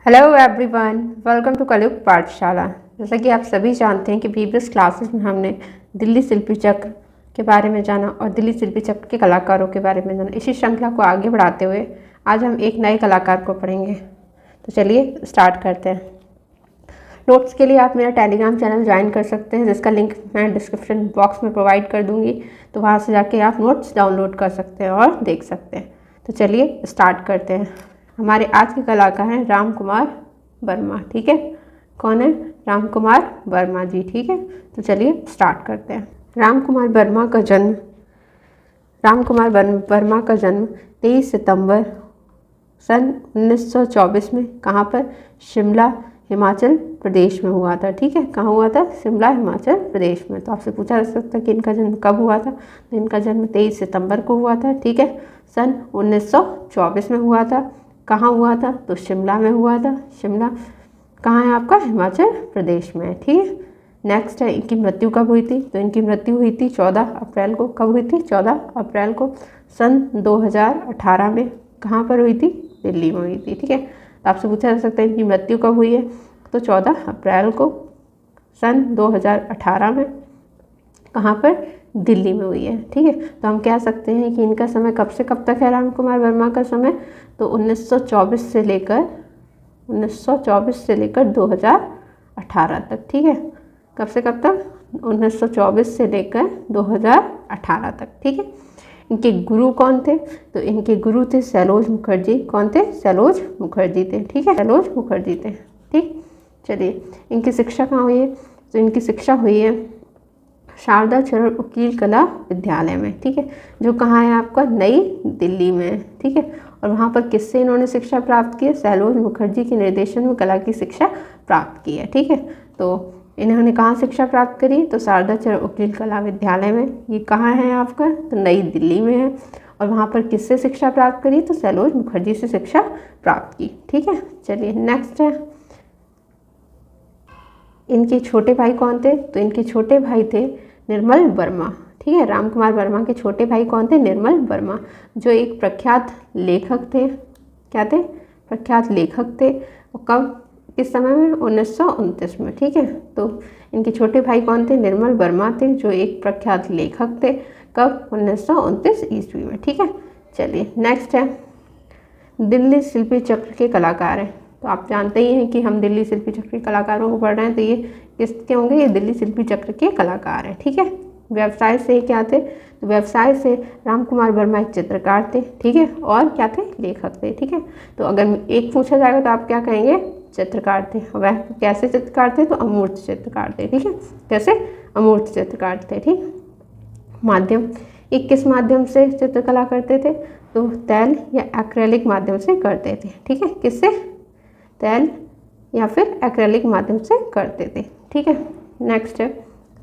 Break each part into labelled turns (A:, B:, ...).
A: Hello everyone, welcome to कलयुग पाठशाला। जैसा कि आप सभी जानते हैं कि प्रीवियस क्लासेस में हमने दिल्ली शिल्पी चक्र के बारे में जाना और दिल्ली शिल्पी चक्र के कलाकारों के बारे में जाना। इसी श्रृंखला को आगे बढ़ाते हुए आज हम एक नए कलाकार को पढ़ेंगे। तो चलिए स्टार्ट करते हैं। नोट्स के लिए आप मेरा टेलीग्राम चैनल ज्वाइन कर सकते हैं, जिसका लिंक मैं डिस्क्रिप्शन बॉक्स में प्रोवाइड कर दूँगी। तो वहाँ से जाके आप नोट्स डाउनलोड कर सकते हैं और देख सकते हैं। तो चलिए स्टार्ट करते हैं। हमारे आज के कलाकार हैं राम कुमार वर्मा। ठीक है, कौन है? राम कुमार वर्मा जी। ठीक है, तो चलिए स्टार्ट करते हैं। राम कुमार वर्मा का जन्म 23 सितंबर सन 1924 में कहाँ पर? शिमला, हिमाचल प्रदेश में हुआ था। ठीक है, कहाँ हुआ था? शिमला, हिमाचल प्रदेश में। तो आपसे पूछा जा सकता है कि इनका जन्म कब हुआ था। तो इनका जन्म 23 सितंबर को हुआ था। ठीक है, सन 1924 में हुआ था। कहाँ हुआ था? तो शिमला में हुआ था। शिमला कहाँ है आपका? हिमाचल प्रदेश में। ठीक है, नेक्स्ट है इनकी मृत्यु कब हुई थी। तो इनकी मृत्यु हुई थी 14 अप्रैल को। कब हुई थी? 14 अप्रैल को सन 2018 में। कहाँ पर हुई थी? दिल्ली में हुई थी। ठीक है, तो आपसे पूछा जा सकता है इनकी मृत्यु कब हुई है। तो 14 अप्रैल को सन 2018 में। कहाँ पर? दिल्ली में हुई है। ठीक है, तो हम कह सकते हैं कि इनका समय कब से कब तक है राम कुमार वर्मा का समय। तो 1924 से लेकर 2018 तक। ठीक है, कब से कब तक? 1924 से लेकर 2018 तक। ठीक है, इनके गुरु कौन थे? तो इनके गुरु थे सैलोज मुखर्जी। कौन थे? सैलोज मुखर्जी थे। ठीक है, सैलोज मुखर्जी थे। ठीक, चलिए इनकी शिक्षा कहाँ हुई है। तो इनकी शिक्षा हुई है शारदा चरण वकील कला विद्यालय में। ठीक है, जो कहाँ है आपका? नई दिल्ली में। ठीक है, और वहाँ पर किससे इन्होंने शिक्षा प्राप्त की है? सैलोज मुखर्जी के निर्देशन में कला की शिक्षा प्राप्त की है। ठीक है, तो इन्होंने कहाँ शिक्षा प्राप्त करी? तो शारदा चरण वकील कला विद्यालय में। ये कहाँ है आपका? तो नई दिल्ली में है। और वहाँ पर किससे शिक्षा प्राप्त करी? तो सैलोज मुखर्जी से शिक्षा प्राप्त की। ठीक है, चलिए नेक्स्ट है इनके छोटे भाई कौन थे। तो इनके छोटे भाई थे निर्मल वर्मा। ठीक है, राम कुमार वर्मा के छोटे भाई कौन थे? निर्मल वर्मा, जो एक प्रख्यात लेखक थे। क्या थे? प्रख्यात लेखक थे। और कब? किस समय में? 1929 में। ठीक है, तो इनके छोटे भाई कौन थे? निर्मल वर्मा थे, जो एक प्रख्यात लेखक थे। कब? 1929 ईस्वी में। ठीक है, चलिए नेक्स्ट है दिल्ली शिल्पी चक्र के कलाकार हैं। तो आप जानते ही हैं कि हम दिल्ली शिल्पी चक्र के कलाकारों को पढ़ रहे हैं। तो ये किसके होंगे? ये दिल्ली शिल्पी चक्र के कलाकार हैं। ठीक है, व्यवसाय से क्या थे? तो व्यवसाय से राम कुमार वर्मा एक चित्रकार थे। ठीक है, और क्या थे? लेखक थे। ठीक है, तो अगर एक पूछा जाएगा तो आप क्या कहेंगे? चित्रकार थे। वह कैसे चित्रकार थे? तो अमूर्त चित्रकार थे। ठीक है, कैसे? अमूर्त चित्रकार थे। ठीक, माध्यम, एक किस माध्यम से चित्रकला करते थे? तो तैल या एक्रेलिक माध्यम से करते थे। ठीक है, किससे? तैल या फिर एक्रेलिक माध्यम से करते थे। ठीक है, नेक्स्ट है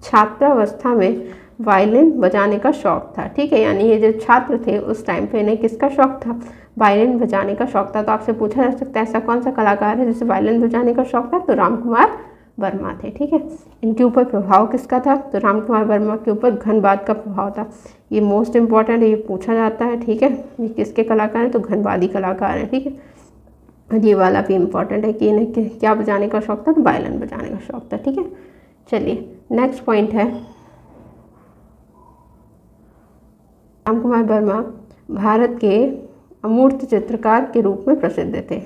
A: छात्रावस्था में वायलिन बजाने का शौक था। ठीक है, यानी ये जो छात्र थे उस टाइम पे इन्हें किसका शौक था? वायलिन बजाने का शौक था। तो आपसे पूछा जा सकता है ऐसा कौन सा कलाकार है जिसे वायलिन बजाने का शौक था। तो राम कुमार वर्मा थे। ठीक है, इनके ऊपर प्रभाव किसका था? तो राम कुमार वर्मा के ऊपर घनबाद का प्रभाव था। ये मोस्ट इंपॉर्टेंट है, ये पूछा जाता है। ठीक है, ये किसके कलाकार हैं? तो घनबादी कलाकार हैं। ठीक है, और ये वाला भी इम्पॉर्टेंट है कि इन्हें क्या बजाने का शौक था? तो वायलिन बजाने का शौक था। ठीक है, चलिए नेक्स्ट पॉइंट है राम कुमार वर्मा भारत के अमूर्त चित्रकार के रूप में प्रसिद्ध थे।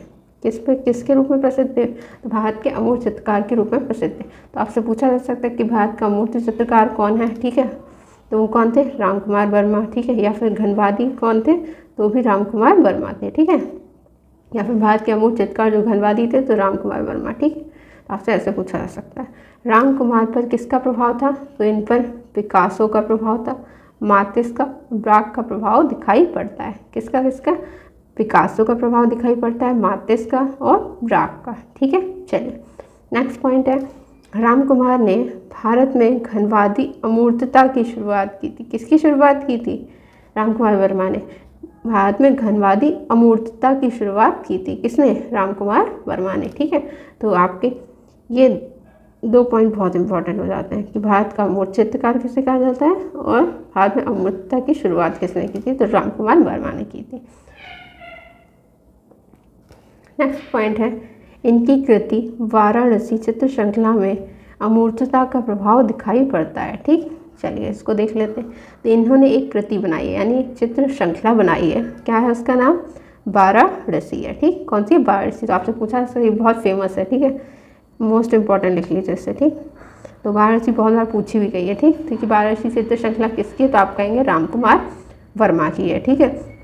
A: किसके रूप में प्रसिद्ध थे? तो भारत के अमूर्त चित्रकार के रूप में प्रसिद्ध थे। तो आपसे पूछा जा सकता है कि भारत का अमूर्त चित्रकार कौन है। ठीक है, तो वो कौन थे? राम कुमार वर्मा। ठीक है, या फिर घनबादी कौन थे? तो भी राम कुमार वर्मा थे। ठीक है, या फिर भारत के अमूर्त चित्रकार जो घनबादी थे तो राम कुमार वर्मा। ठीक है, तो आपसे ऐसे पूछा जा सकता है। राम कुमार पर किसका प्रभाव था? तो इन पर पिकासो का प्रभाव था, मातिस का, ब्राक का प्रभाव दिखाई पड़ता है। किसका? पिकासो का प्रभाव दिखाई पड़ता है, मातिस का और ब्राक का। ठीक है, चलिए नेक्स्ट पॉइंट है राम कुमार ने भारत में घनवादी अमूर्तता की शुरुआत की थी। किसकी शुरुआत की थी? राम कुमार वर्मा ने भारत में घनवादी अमूर्तता की शुरुआत की थी। किसने? राम कुमार वर्मा ने। ठीक है, तो आपके ये 2 पॉइंट बहुत इंपॉर्टेंट हो जाते हैं कि भारत का अमूर्त चित्रकार किसे कहा जाता है और भारत में अमूर्तता की शुरुआत किसने की थी? तो राम कुमार वर्मा ने की थी। नेक्स्ट पॉइंट है इनकी कृति वाराणसी चित्र श्रृंखला में अमूर्तता का प्रभाव दिखाई पड़ता है। ठीक, चलिए इसको देख लेते हैं। तो इन्होंने एक कृति बनाई है, यानी एक चित्र श्रृंखला बनाई है। क्या है उसका नाम? वाराणसी है। ठीक, कौन सी? वाराणसी। तो आपसे पूछा है, ये बहुत फेमस है। ठीक है, मोस्ट इंपॉर्टेंट लिख लीजिए इससे। ठीक, तो वाराणसी बहुत बार पूछी भी गई है। ठीक, क्योंकि वाराणसी चित्र श्रृंखला किसकी है? तो आप कहेंगे रामकुमार वर्मा की है। ठीक है,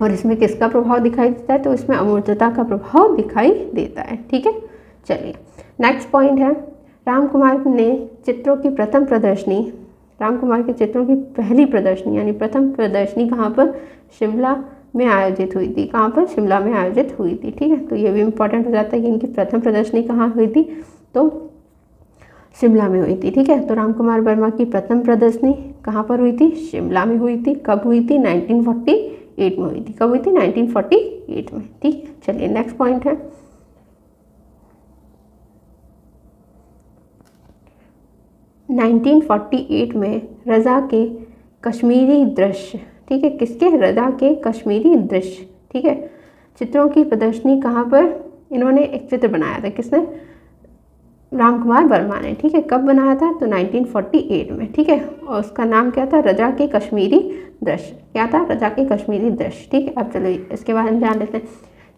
A: और इसमें किसका प्रभाव दिखाई देता है? तो इसमें अमूर्तता का प्रभाव दिखाई देता है। ठीक है, चलिए नेक्स्ट पॉइंट है, रामकुमार ने चित्रों की प्रथम प्रदर्शनी, रामकुमार के चित्रों की पहली प्रदर्शनी यानी प्रथम प्रदर्शनी कहाँ पर? शिमला में आयोजित हुई थी। कहाँ पर? शिमला में आयोजित हुई थी। ठीक है, तो ये भी इम्पोर्टेंट हो जाता है कि इनकी प्रथम प्रदर्शनी कहाँ हुई थी? तो शिमला में हुई थी। ठीक है, तो रामकुमार वर्मा की प्रथम प्रदर्शनी कहाँ पर हुई थी? शिमला में हुई थी। कब हुई थी? 1948 में हुई थी। कब हुई थी? 1948 में। ठीक, चलिए नेक्स्ट पॉइंट है, 1948 में रजा के कश्मीरी दृश्य। ठीक है, किसके? रजा के कश्मीरी दृश्य। ठीक है, चित्रों की प्रदर्शनी कहाँ पर? इन्होंने एक चित्र बनाया था। किसने? रामकुमार वर्मा ने। ठीक है, कब बनाया था? तो 1948 में। ठीक है, और उसका नाम क्या था? रजा के कश्मीरी दृश्य। क्या था? रजा के कश्मीरी दृश्य। ठीक है, अब चलो इसके बारे में जान लेते हैं।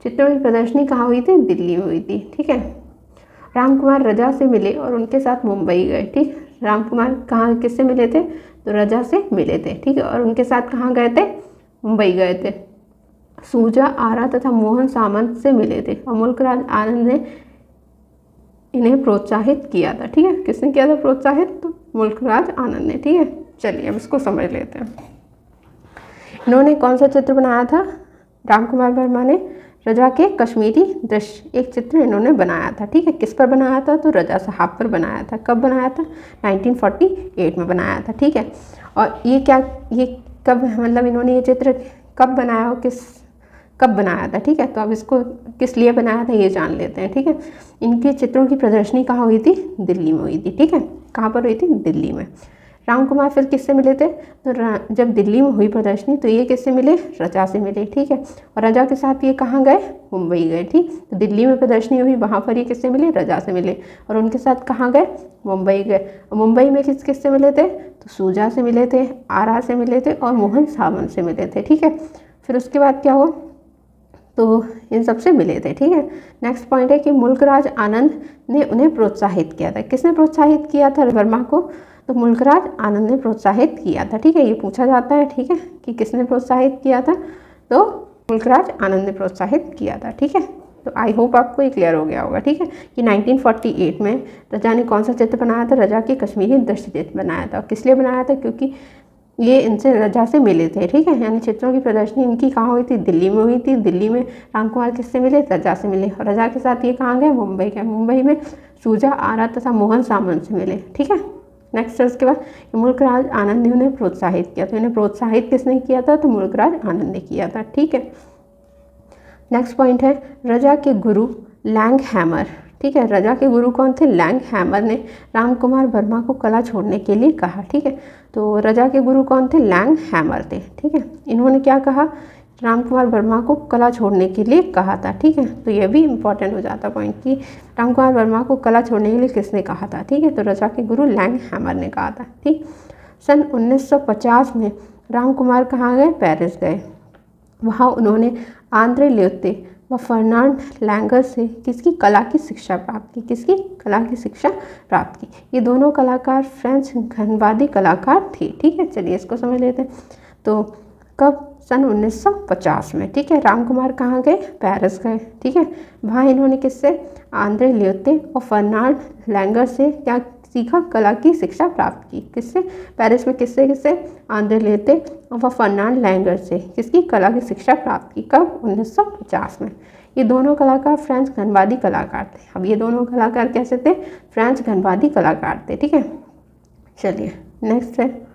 A: चित्रों की प्रदर्शनी कहाँ हुई थी? दिल्ली में हुई थी। ठीक है, रामकुमार रजा से मिले और उनके साथ मुंबई गए। ठीक, रामकुमार कहाँ किससे मिले थे? तो रजा से मिले थे। ठीक है, और उनके साथ कहाँ गए थे? मुंबई गए थे। सूजा आरा तथा मोहन सामंत से मिले थे और मुल्कराज आनंद ने इन्हें प्रोत्साहित किया था। ठीक है, किसने किया था प्रोत्साहित? तो मुल्कराज आनंद ने। ठीक है, चलिए अब इसको समझ लेते हैं। इन्होंने कौन सा चित्र बनाया था? रामकुमार वर्मा ने रजा के कश्मीरी दृश्य एक चित्र इन्होंने बनाया था। ठीक है, किस पर बनाया था? तो रजा साहब पर बनाया था। कब बनाया था? 1948 में बनाया था। ठीक है, और ये कब, मतलब इन्होंने ये चित्र कब बनाया और कब बनाया था? ठीक है, तो अब इसको किस लिए बनाया था ये जान लेते हैं। ठीक है, इनके चित्रों की प्रदर्शनी कहाँ हुई थी? दिल्ली में हुई थी। ठीक है, कहाँ पर हुई थी? दिल्ली में। रामकुमार फिर किससे मिले थे? तो जब दिल्ली में हुई प्रदर्शनी तो ये किससे मिले? रजा से मिले। ठीक है, और रजा के साथ ये कहाँ गए? मुंबई गए। ठीक, तो दिल्ली में प्रदर्शनी हुई, वहाँ पर ये किससे मिले? रजा से मिले, और उनके साथ कहाँ गए? मुंबई गए। और मुंबई में किससे मिले थे? तो सूजा से मिले थे, आरा से मिले थे और मोहन सामंत से मिले थे। ठीक है, फिर उसके बाद क्या हुआ? तो इन सबसे मिले थे। ठीक है, नेक्स्ट पॉइंट है कि मुल्कराज आनंद ने उन्हें प्रोत्साहित किया था। किसने प्रोत्साहित किया था वर्मा को? तो मुल्कराज आनंद ने प्रोत्साहित किया था। ठीक है, ये पूछा जाता है। ठीक है, कि किसने प्रोत्साहित किया था? तो मुल्कराज आनंद ने प्रोत्साहित किया था। ठीक है, तो आई होप आपको ये क्लियर हो गया होगा। ठीक है, कि 1948 में रजा ने कौन सा चित्र बनाया था? रजा के कश्मीरी दृश्य चित्र बनाया था। किस लिए बनाया था? क्योंकि ये इनसे रजा से मिले थे। ठीक है, यानी चित्रों की प्रदर्शनी इनकी कहाँ हुई थी? दिल्ली में हुई थी। दिल्ली में रामकुमार किससे मिले? रजा से मिले, और रजा के साथ ये कहाँ गए? मुंबई गए। मुंबई में सूजा आरा तथा मोहन सामंत से मिले। ठीक है, नेक्स्ट है उसके बाद मुल्कराज आनंद ने उन्हें प्रोत्साहित किया। तो इन्हें प्रोत्साहित किसने किया था? तो मुल्कराज आनंद ने किया था। ठीक है, नेक्स्ट पॉइंट है रजा के गुरु लैंगहैमर। ठीक है, रजा के गुरु कौन थे? लैंगहैमर ने रामकुमार वर्मा को कला छोड़ने के लिए कहा। ठीक है, तो रजा के गुरु कौन थे? लैंगहैमर थे। ठीक है, इन्होंने क्या कहा? रामकुमार वर्मा को कला छोड़ने के लिए कहा था। ठीक है, तो यह भी इम्पॉर्टेंट हो जाता पॉइंट कि रामकुमार वर्मा को कला छोड़ने के लिए किसने कहा था? ठीक है, तो रजा के गुरु लैंगहैमर ने कहा था। ठीक, सन 1950 में रामकुमार कहाँ गए? पेरिस गए। वहाँ उन्होंने आंद्रे ल्योते व फर्नांड लैंगर से किसकी? कला की शिक्षा प्राप्त की। किसकी? कला की शिक्षा प्राप्त की। ये दोनों कलाकार फ्रेंच घनवादी कलाकार थे। ठीक है, चलिए इसको समझ लेते हैं। तो कब? सन 1950 में। ठीक है, रामकुमार कहाँ गए? पेरिस गए। ठीक है, वहाँ इन्होंने किससे? आंद्रे ल्योते और फर्नांड लैंगर से क्या सीखा? कला की शिक्षा प्राप्त की। किससे? पेरिस में किससे? आंद्रे ल्योते और फर्नांड लैंगर से किसकी? कला की शिक्षा प्राप्त की। कब? 1950 में। ये दोनों कलाकार फ्रेंच घनवादी कलाकार थे। अब ये दोनों कलाकार कैसे थे? फ्रेंच घनवादी कलाकार थे। ठीक है, चलिए नेक्स्ट है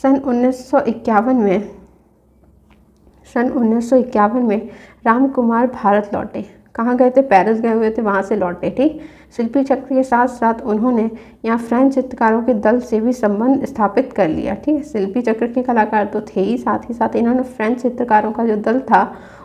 A: सन 1951 में रामकुमार भारत लौटे। कहाँ गए थे, पेरिस गए हुए थे, वहाँ से लौटे। ठीक, शिल्पी चक्र के साथ साथ उन्होंने यहाँ फ्रेंच चित्रकारों के दल से भी संबंध स्थापित कर लिया। ठीक है, शिल्पी चक्र के कलाकार तो थे ही साथ इन्होंने फ्रेंच चित्रकारों का जो दल था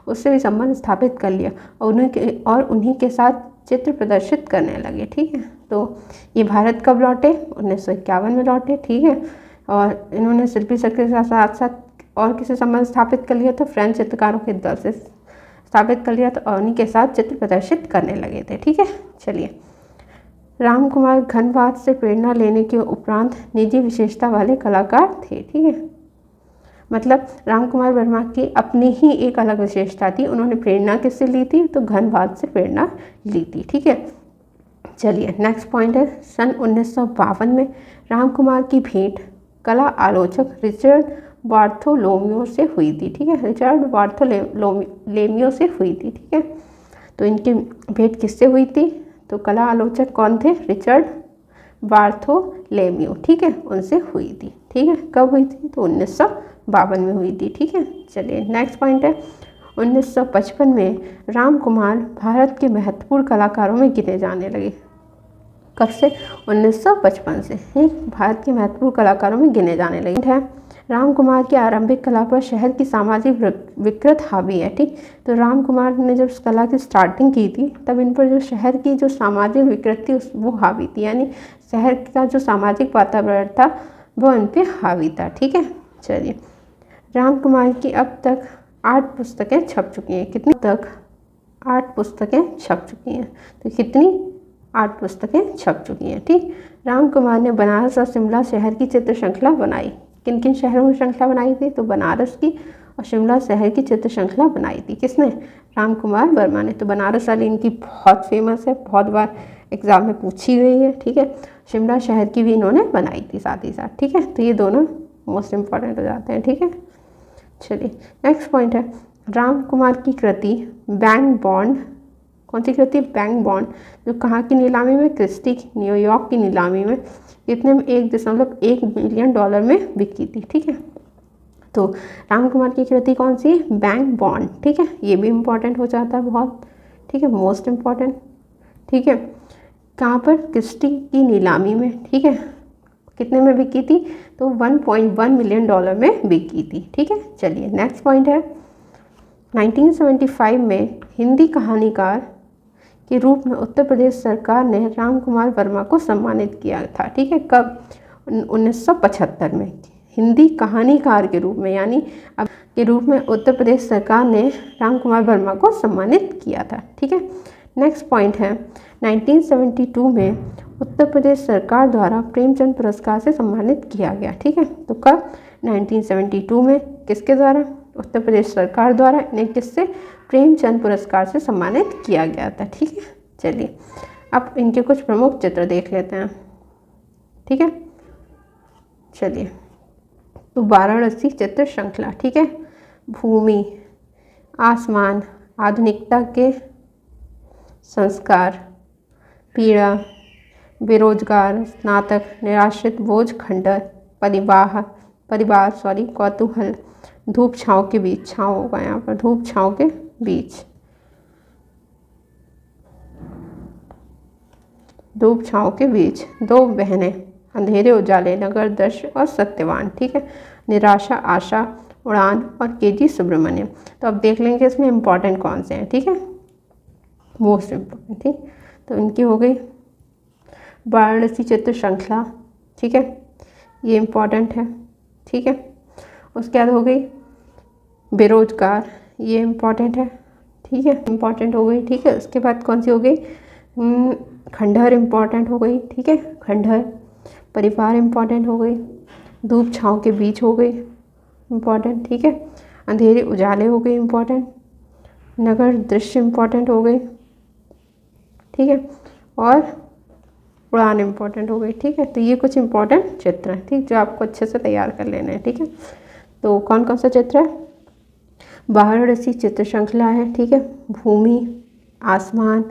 A: उससे भी संबंध स्थापित कर लिया और उन्हीं के साथ चित्र प्रदर्शित करने लगे। ठीक है, तो ये भारत कब लौटे, 1951 में लौटे। ठीक है, और इन्होंने शिल्पी चक्र के साथ साथ और किसी संबंध स्थापित कर लिया था, फ्रेंच चित्रकारों के दल से स्थापित कर लिया था और उन्हीं के साथ चित्र प्रदर्शित करने लगे थे। ठीक है, चलिए, रामकुमार घनवाद से प्रेरणा लेने के उपरांत निजी विशेषता वाले कलाकार थे। ठीक है, मतलब रामकुमार वर्मा की अपनी ही एक अलग विशेषता थी, उन्होंने प्रेरणा किससे ली थी, तो घनवाद से प्रेरणा ली थी। ठीक है, चलिए नेक्स्ट पॉइंट है, सन 1952 में रामकुमार की भेंट कला आलोचक रिचर्ड बार्थोलोमियो से हुई थी। ठीक है, रिचर्ड बार्थोलोमियो से हुई थी। ठीक है, तो इनकी भेंट किससे हुई थी, तो कला आलोचक कौन थे, रिचर्ड बार्थोलोमियो। ठीक है, उनसे हुई थी। ठीक है, कब हुई थी, तो 1952 में हुई थी। ठीक है, चलिए नेक्स्ट पॉइंट है, 1955 में रामकुमार भारत के महत्वपूर्ण कलाकारों में गिने जाने लगे। कब से, 1955 से भारत के महत्वपूर्ण कलाकारों में गिने जाने लगे हैं। रामकुमार की आरंभिक कला पर शहर की सामाजिक विकृत हावी है। ठीक, तो रामकुमार ने जब कला की स्टार्टिंग की थी तब इन पर जो शहर की जो सामाजिक विकृति वो हावी थी, यानी शहर का जो सामाजिक वातावरण था वो इन पर हावी था। ठीक है, चलिए, रामकुमार की अब तक 8 पुस्तकें छप चुकी हैं। कितनी तक, 8 पुस्तकें छप चुकी हैं। तो कितनी, 8 पुस्तकें छप चुकी हैं। ठीक, रामकुमार ने बनारस और शिमला शहर की चित्र श्रृंखला बनाई। किन किन शहरों में श्रृंखला बनाई थी, तो बनारस की और शिमला शहर की चित्र श्रृंखला बनाई थी। किसने, रामकुमार वर्मा ने। तो बनारस वाली इनकी बहुत फेमस है, बहुत बार एग्जाम में पूछी गई है। ठीक है, शिमला शहर की भी इन्होंने बनाई थी साथ ही साथ। ठीक है, तो ये दोनों मोस्ट इम्पॉर्टेंट हो जाते हैं। ठीक है, चलिए नेक्स्ट पॉइंट है, रामकुमार की कृति बैंक बॉन्ड, कौन सी कृति, बैंक बॉन्ड, जो कहाँ की नीलामी में, क्रिस्टी न्यूयॉर्क की नीलामी में इतने में $1.1 मिलियन में बिकी थी। ठीक है, तो रामकुमार की कृति कौन सी, बैंक बॉन्ड। ठीक है, ये भी इम्पॉर्टेंट हो जाता है बहुत। ठीक है, मोस्ट इम्पॉर्टेंट। ठीक है, कहाँ पर, क्रिस्टी की नीलामी में। ठीक है, कितने में बिकी थी, तो $1.1 मिलियन में बिकी थी। ठीक है, चलिए नेक्स्ट पॉइंट है, 1975 में हिंदी कहानीकार के रूप में उत्तर प्रदेश सरकार ने रामकुमार वर्मा को सम्मानित किया था। ठीक है, कब, 1975 में हिंदी कहानीकार के रूप में, यानी अब के रूप में उत्तर प्रदेश सरकार ने रामकुमार वर्मा को सम्मानित किया था। ठीक है, नेक्स्ट पॉइंट है, 1972 में उत्तर प्रदेश सरकार द्वारा प्रेमचंद पुरस्कार से सम्मानित किया गया। ठीक है, तो कब, 1972 में, किसके द्वारा, उत्तर प्रदेश सरकार द्वारा इन्हें किससे, प्रेमचंद पुरस्कार से सम्मानित किया गया था। ठीक है, चलिए अब इनके कुछ प्रमुख चित्र देख लेते हैं। ठीक है, चलिए, तो वाराणसी चित्र श्रृंखला। ठीक है, भूमि, आसमान, आधुनिकता के संस्कार, पीड़ा, बेरोजगार, स्नातक, निराश्रित बोझ, खंडहर, परिवार कौतूहल, धूप छाँव के बीच, छाँव होगा यहाँ पर, धूप छाँव के बीच, धूप छाँव के बीच, दो बहनें, अंधेरे उजाले, नगर दृश्य और सत्यवान। ठीक है, निराशा, आशा, उड़ान और केजी सुब्रमण्यम। तो अब देख लेंगे इसमें इम्पॉर्टेंट कौन से हैं। ठीक है, मोस्ट इम्पॉर्टेंट। ठीक, तो इनकी हो गई वाराणसी चित्र श्रृंखला। ठीक है, ये इम्पॉर्टेंट है। ठीक है, उसके बाद हो गई बेरोजगार, ये इम्पॉर्टेंट है। ठीक है, इम्पॉर्टेंट हो गई। ठीक है, उसके बाद कौन सी हो गई, खंडहर इम्पॉर्टेंट हो गई। ठीक है, खंडहर, परिवार इम्पॉर्टेंट हो गई, धूप छाँव के बीच हो गई इम्पॉर्टेंट। ठीक है, अंधेरे उजाले हो गए इम्पॉर्टेंट, नगर दृश्य इम्पॉर्टेंट हो गई। ठीक है, और उड़ान इम्पॉर्टेंट हो गई। ठीक है, तो ये कुछ इम्पॉर्टेंट चित्र हैं। ठीक, जो आपको अच्छे से तैयार कर लेने हैं। ठीक है, तो कौन कौन सा चित्र है, वाराणसी चित्र श्रृंखला है। ठीक है, भूमि, आसमान,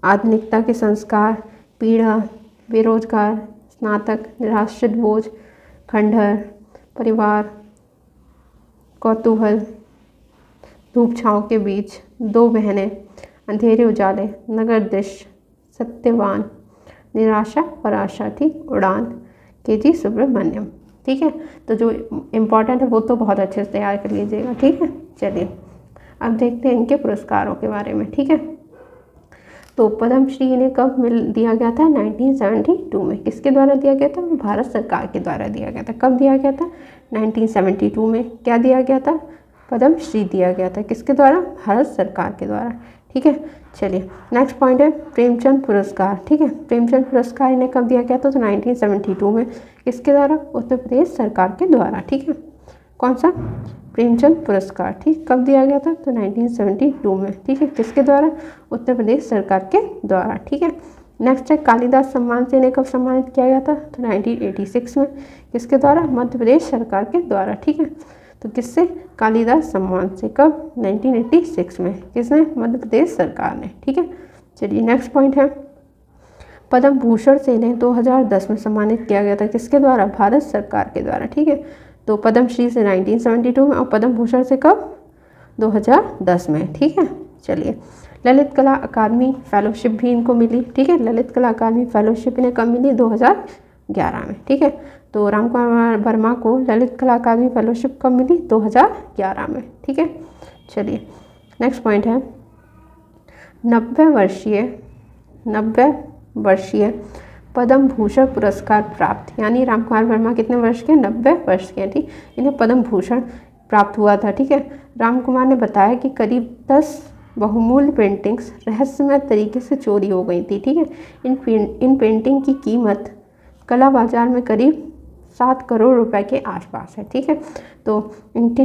A: आधुनिकता के संस्कार, पीड़ा, बेरोजगार, स्नातक, निराश्रित बोझ, खंडहर, परिवार, कौतूहल, धूप छाँव के बीच, दो बहनें, अंधेरे उजाले, नगर दृश्य, सत्यवान, निराशा और आशा, ठीक, उड़ान, के.जी. सुब्रमण्यम। ठीक है, तो जो इम्पोर्टेंट है वो तो बहुत अच्छे से तैयार कर लीजिएगा। ठीक है, चलिए अब देखते हैं इनके पुरस्कारों के बारे में। ठीक है, तो पद्मश्री इन्हें कब दिया गया था? 1972 में। किसके द्वारा दिया गया था? भारत सरकार के द्वारा दिया गया था। कब दिया गया था? 1972 में। क्या दिया गया था? पद्मश्री दिया गया था। किसके द्वारा? भारत सरकार के द्वारा। ठीक है, चलिए नेक्स्ट पॉइंट है प्रेमचंद पुरस्कार। ठीक है, प्रेमचंद पुरस्कार इन्हें कब दिया गया था? तो 1972 में। किसके द्वारा? उत्तर प्रदेश सरकार के द्वारा। ठीक है, कौन सा? प्रेमचंद पुरस्कार। ठीक, कब दिया गया था? तो 1972 में। ठीक है, किसके द्वारा? उत्तर प्रदेश सरकार के द्वारा। ठीक है, नेक्स्ट है कालिदास सम्मान से इन्हें कब सम्मानित किया गया था? तो 1986 में। किसके द्वारा? मध्य प्रदेश सरकार के द्वारा। ठीक है, तो किससे? कालिदास सम्मान से। कब? 1986 में। किसने? मध्य प्रदेश सरकार ने। ठीक है, चलिए नेक्स्ट पॉइंट है पद्म भूषण से इन्हें 2010 में सम्मानित किया गया था। किसके द्वारा? भारत सरकार के द्वारा। ठीक है, तो पद्मश्री से 1972 में और पद्म भूषण से कब? 2010 में। ठीक है, चलिए ललित कला अकादमी फेलोशिप भी इनको मिली। ठीक है, ललित कला अकादमी फेलोशिप इन्हें कब मिली? 2011 में। ठीक है, तो रामकुमार वर्मा को ललित कला अकादमी फेलोशिप कब मिली? 2011 में। ठीक है, चलिए नेक्स्ट पॉइंट है 90 वर्षीय पद्म भूषण पुरस्कार प्राप्त, यानी रामकुमार वर्मा कितने वर्ष के? 90 वर्ष के। ठीक, इन्हें पद्म भूषण प्राप्त हुआ था। ठीक है, रामकुमार ने बताया कि करीब 10 बहुमूल्य पेंटिंग्स रहस्यमय तरीके से चोरी हो गई थी। ठीक है, इन पेंटिंग की कीमत कला बाजार में करीब 7 करोड़ रुपए के आसपास है। ठीक है, तो इनके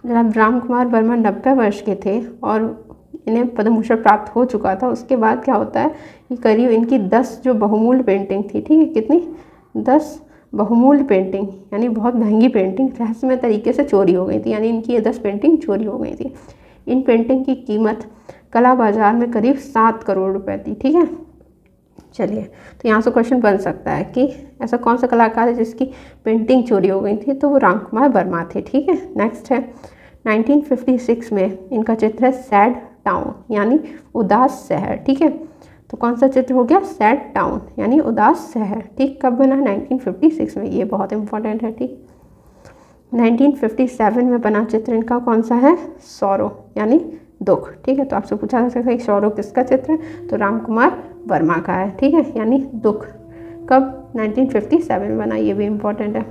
A: रामकुमार वर्मा 90 वर्ष के थे और इन्हें पद्म भूषण प्राप्त हो चुका था। उसके बाद क्या होता है कि करीब इनकी 10 जो बहुमूल्य पेंटिंग थी, ठीक है, कितनी? 10 बहुमूल्य पेंटिंग, यानी बहुत महंगी पेंटिंग रहस्यमय तरीके से चोरी हो गई थी, यानी इनकी ये 10 पेंटिंग चोरी हो गई थी। इन पेंटिंग की कीमत कला बाजार में करीब 7 करोड़ रुपए थी। ठीक है, चलिए तो यहाँ से क्वेश्चन बन सकता है कि ऐसा कौन सा कलाकार है जिसकी पेंटिंग चोरी हो गई थी? तो वो रामकुमार वर्मा थे। ठीक है, नेक्स्ट है 1956 में इनका चित्र है सैड टाउन, यानी उदास शहर। ठीक है, तो कौन सा चित्र हो गया? सैड टाउन, यानी उदास शहर। ठीक, कब बना? 1956 में। ये बहुत इंपॉर्टेंट है। ठीक, 1957 में बना चित्र इनका कौन सा है? सौरो, यानी दुख। ठीक है, तो आपसे पूछा जा सकता है कि सौरो किसका चित्र है? तो रामकुमार वर्मा का है। ठीक है, यानी दुख। कब? 1957 में बना, ये भी इम्पोर्टेंट है।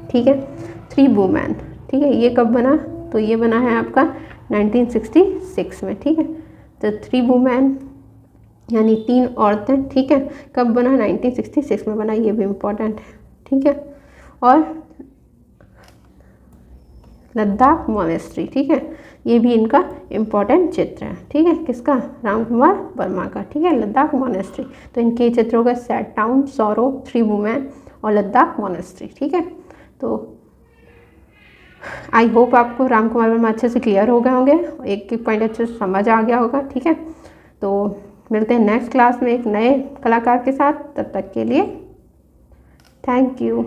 A: ठीक है, 3 वुमेन। ठीक है, ये कब बना? तो ये बना है आपका 1966 में। ठीक है, तो 3 वुमेन यानी 3 औरतें। ठीक है, कब बना? 1966 में बना, ये भी इम्पोर्टेंट है। ठीक है, और लद्दाख मॉनेस्ट्री। ठीक है, ये भी इनका इम्पोर्टेंट चित्र है। ठीक है, किसका? रामकुमार वर्मा का। ठीक है, लद्दाख मॉनेस्ट्री। तो इनके चित्रों का सैड टाउन, सौरो, 3 वुमेन और लद्दाख मॉनेस्ट्री। ठीक है, तो आई होप आपको रामकुमार वर्मा अच्छे से क्लियर हो गए होंगे, एक एक पॉइंट अच्छे से समझ आ गया होगा। ठीक है, तो मिलते हैं नेक्स्ट क्लास में एक नए कलाकार के साथ। तब तक के लिए थैंक यू।